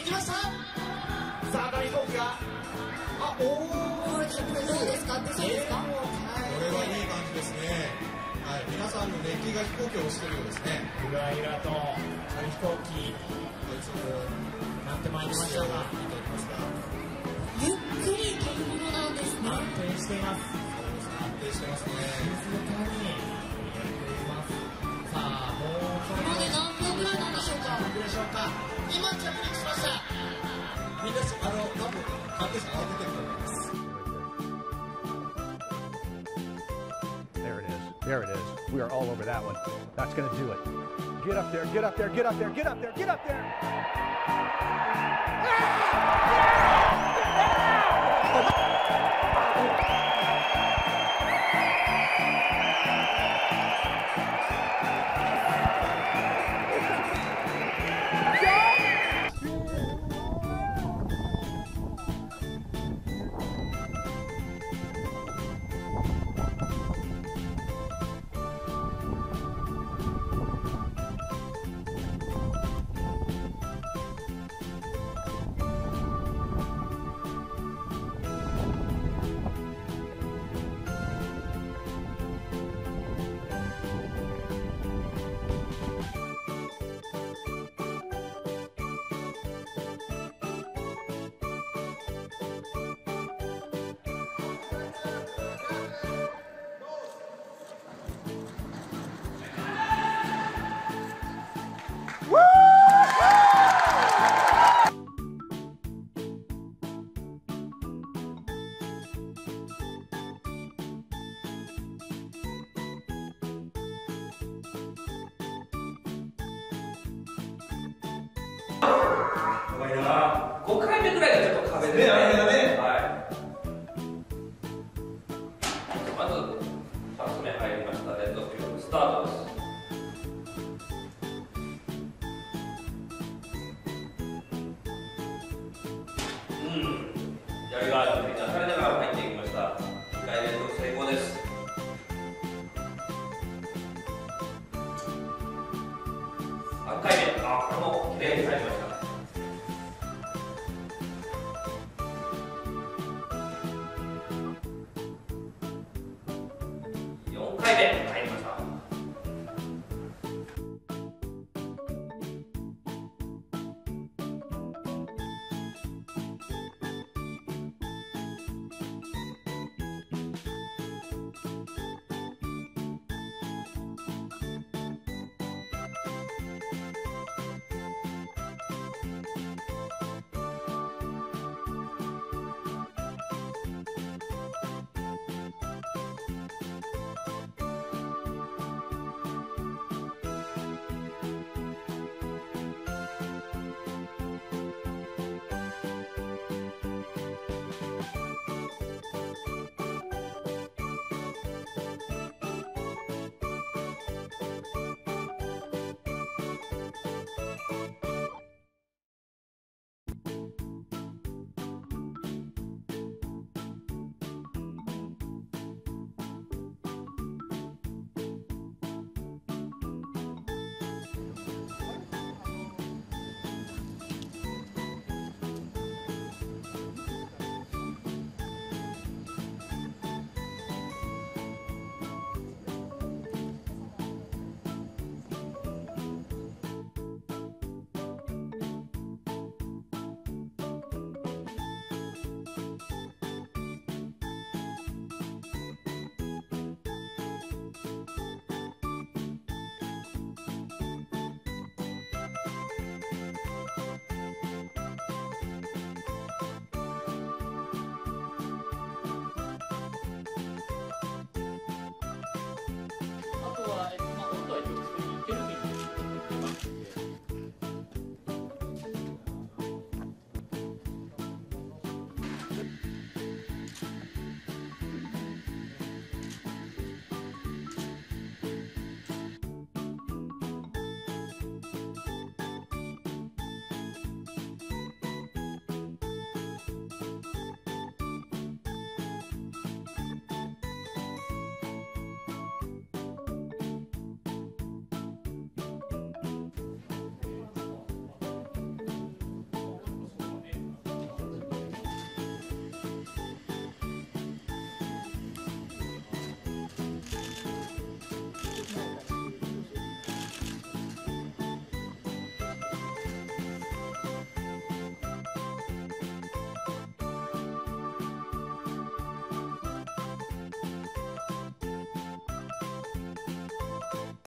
きました。さあ大飛行機がこれどうですかってそうですか。これはいい感じですね。はい、皆さんの熱気が飛行機を押してるようですね。ゆらゆらと紙飛行機なってまいりましたが、見ていますがゆっくり飛ぶものなんですね。安定しています。安定してますね。静かにやっています。さあもうこれで何分ぐらいなんでしょうか。何分でしょうか。今着陸しました。みんな多分関係者が出てると思います。There it is. We are all over that one. That's going to do it. Get up there, get up there, get up there, get up there, get up there.5回目ぐらいがちょっと壁ですね。はい。まず2つ目入りました。レッドスピードスタートです。やりがある振り出されながら入っていきました。2回連続成功です。3回目、これもきれいに入りました。4回目。